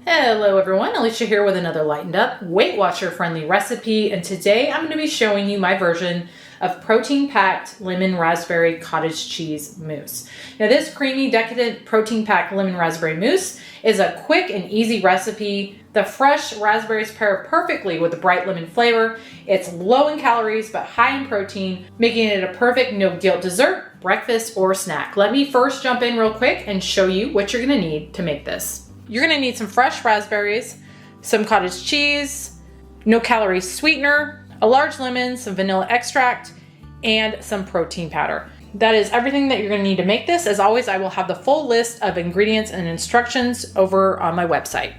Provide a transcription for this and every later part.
Hello everyone, Alicia here with another Lightened Up Weight Watcher friendly recipe, and today I'm going to be showing you my version of protein-packed lemon raspberry cottage cheese mousse. Now this creamy, decadent, protein-packed lemon raspberry mousse is a quick and easy recipe. The fresh raspberries pair perfectly with the bright lemon flavor. It's low in calories but high in protein, making it a perfect no-guilt dessert, breakfast, or snack. Let me first jump in real quick and show you what you're going to need to make this. You're going to need some fresh raspberries, some cottage cheese, no-calorie sweetener, a large lemon, some vanilla extract, and some protein powder. That is everything that you're going to need to make this. As always, I will have the full list of ingredients and instructions over on my website.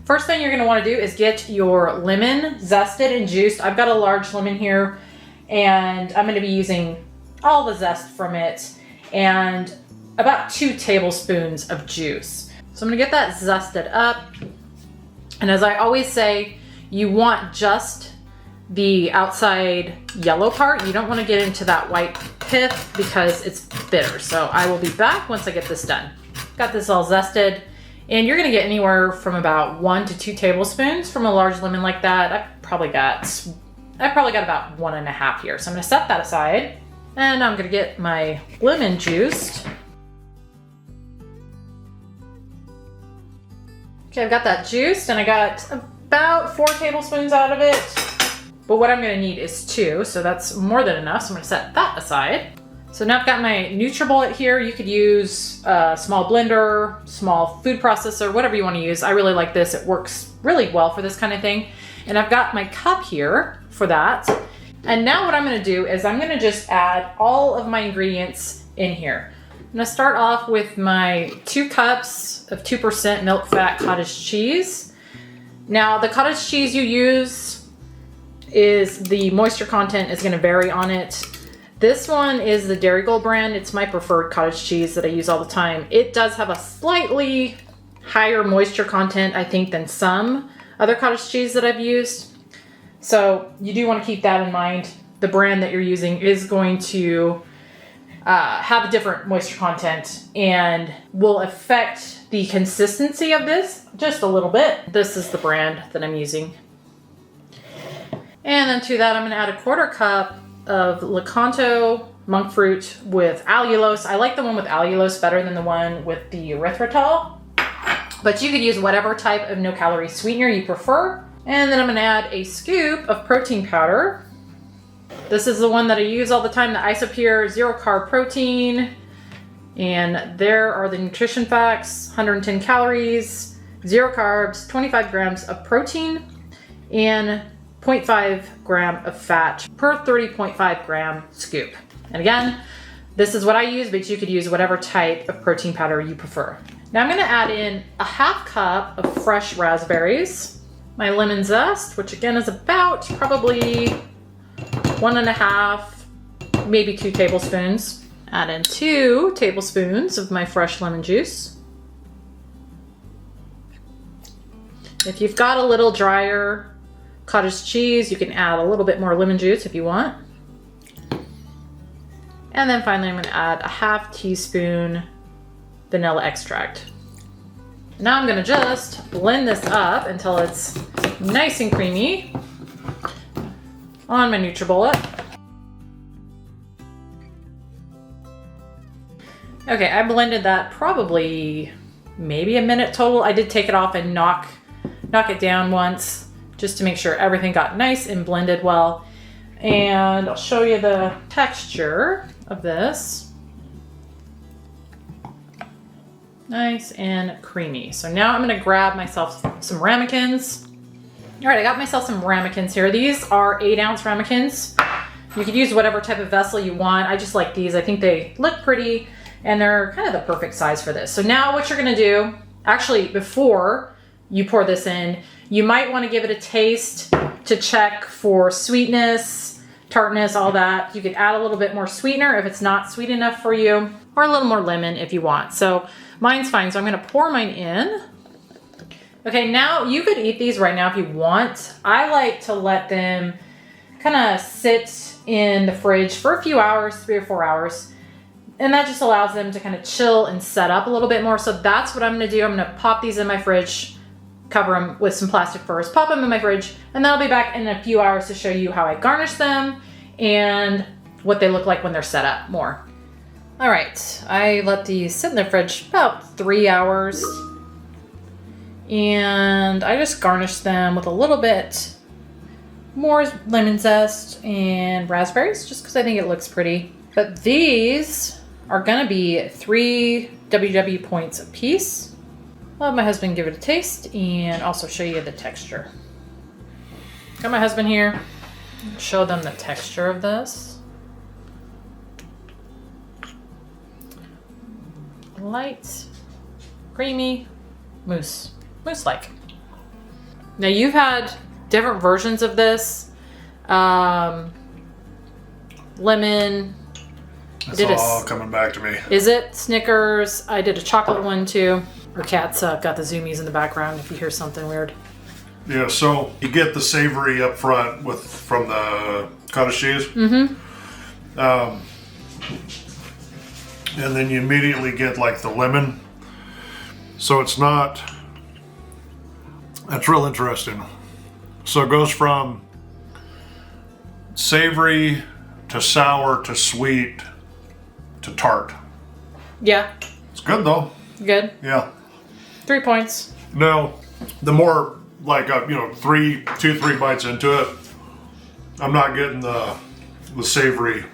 First thing you're going to want to do is get your lemon zested and juiced. I've got a large lemon here, and I'm going to be using all the zest from it and about 2 tablespoons of juice. So I'm gonna get that zested up. And as I always say, you want just the outside yellow part. You don't wanna get into that white pith because it's bitter. So I will be back once I get this done. Got this all zested, and you're gonna get anywhere from about 1 to 2 tablespoons from a large lemon like that. I probably got about 1.5 here. So I'm gonna set that aside, and I'm gonna get my lemon juiced. Okay, I've got that juiced and I got about 4 tablespoons out of it. But what I'm gonna need is 2, so that's more than enough. So I'm gonna set that aside. So now I've got my NutriBullet here. You could use a small blender, small food processor, whatever you wanna use. I really like this. It works really well for this kind of thing. And I've got my cup here for that. And now what I'm gonna do is I'm gonna just add all of my ingredients in here. I'm gonna start off with my 2 cups of 2% milk fat cottage cheese. Now the cottage cheese you use is, the moisture content is gonna vary on it. This one is the Dairy Gold brand. It's my preferred cottage cheese that I use all the time. It does have a slightly higher moisture content, I think, than some other cottage cheese that I've used. So you do wanna keep that in mind. The brand that you're using is going to have a different moisture content and will affect the consistency of this just a little bit. This is the brand that I'm using. And then to that, I'm gonna add 1/4 cup of Lakanto monk fruit with allulose. I like the one with allulose better than the one with the erythritol, but you could use whatever type of no-calorie sweetener you prefer. And then I'm gonna add a scoop of protein powder. This is the one that I use all the time, the Isopure 0 carb protein. And there are the nutrition facts: 110 calories, 0 carbs, 25 grams of protein, and 0.5 gram of fat per 30.5 gram scoop. And again, this is what I use, but you could use whatever type of protein powder you prefer. Now I'm gonna add in a 1/2 cup of fresh raspberries, my lemon zest, which again is about probably 1.5, maybe 2 tablespoons. Add in 2 tablespoons of my fresh lemon juice. If you've got a little drier cottage cheese, you can add a little bit more lemon juice if you want. And then finally, I'm gonna add a 1/2 teaspoon vanilla extract. Now I'm gonna just blend this up until it's nice and creamy on my NutriBullet. Okay, I blended that probably maybe a minute total. I did take it off and knock it down once just to make sure everything got nice and blended well. And I'll show you the texture of this. Nice and creamy. So now I'm gonna grab myself some Ramekins. All right, I got myself some Ramekins here. These are 8-ounce Ramekins. You could use whatever type of vessel you want. I just like these. I think they look pretty and they're kind of the perfect size for this. So now what you're gonna do, actually before you pour this in, you might wanna give it a taste to check for sweetness, tartness, all that. You could add a little bit more sweetener if it's not sweet enough for you, or a little more lemon if you want. So mine's fine, so I'm gonna pour mine in. Okay, now you could eat these right now if you want. I like to let them kind of sit in the fridge for a few hours, 3 or 4 hours. And that just allows them to kind of chill and set up a little bit more. So that's what I'm gonna do. I'm gonna pop these in my fridge, cover them with some plastic first, pop them in my fridge, and then I'll be back in a few hours to show you how I garnish them and what they look like when they're set up more. All right, I let these sit in the fridge about 3 hours, and I just garnished them with a little bit more lemon zest and raspberries, just because I think it looks pretty. But these are gonna be 3 WW points a piece. I'll have my husband give it a taste and also show you the texture. Got my husband here, show them the texture of this. Light, creamy, mousse, mousse-like. Now you've had different versions of this. Lemon. It's all coming back to me. Is it Snickers? I did a chocolate one too. Our cat's got the zoomies in the background if you hear something weird. Yeah, so you get the savory up front from the cottage cheese. Mm-hmm. And then you immediately get like the lemon. So it's not, that's real interesting. So it goes from savory to sour to sweet to tart. Yeah. It's good though. Good. Yeah. 3 points. Now, the more like, 3 bites into it, I'm not getting the savory.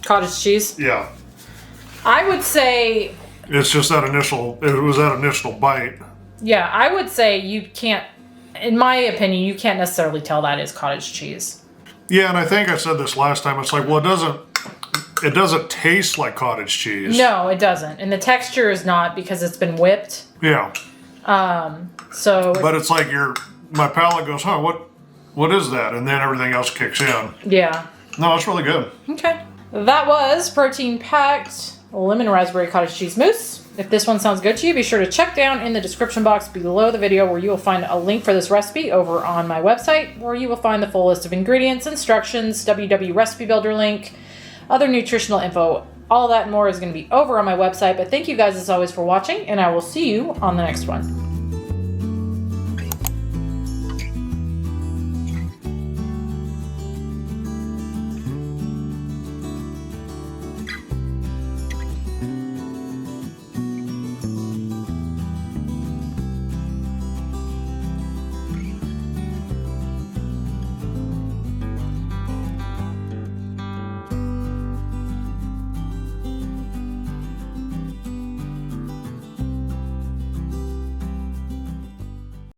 Cottage cheese. Yeah. I would say. It's just it was that initial bite. Yeah, I would say you can't, in my opinion, you can't necessarily tell that is cottage cheese. Yeah, and I think I said this last time. It's like, well, it doesn't taste like cottage cheese. No, it doesn't. And the texture is not because it's been whipped. Yeah. But it's like my palate goes, huh, what is that? And then everything else kicks in. Yeah. No, it's really good. Okay. That was protein-packed lemon raspberry cottage cheese mousse. If this one sounds good to you, be sure to check down in the description box below the video where you will find a link for this recipe over on my website, where you will find the full list of ingredients, instructions, WW recipe builder link, other nutritional info. All that and more is going to be over on my website. But thank you guys as always for watching, and I will see you on the next one.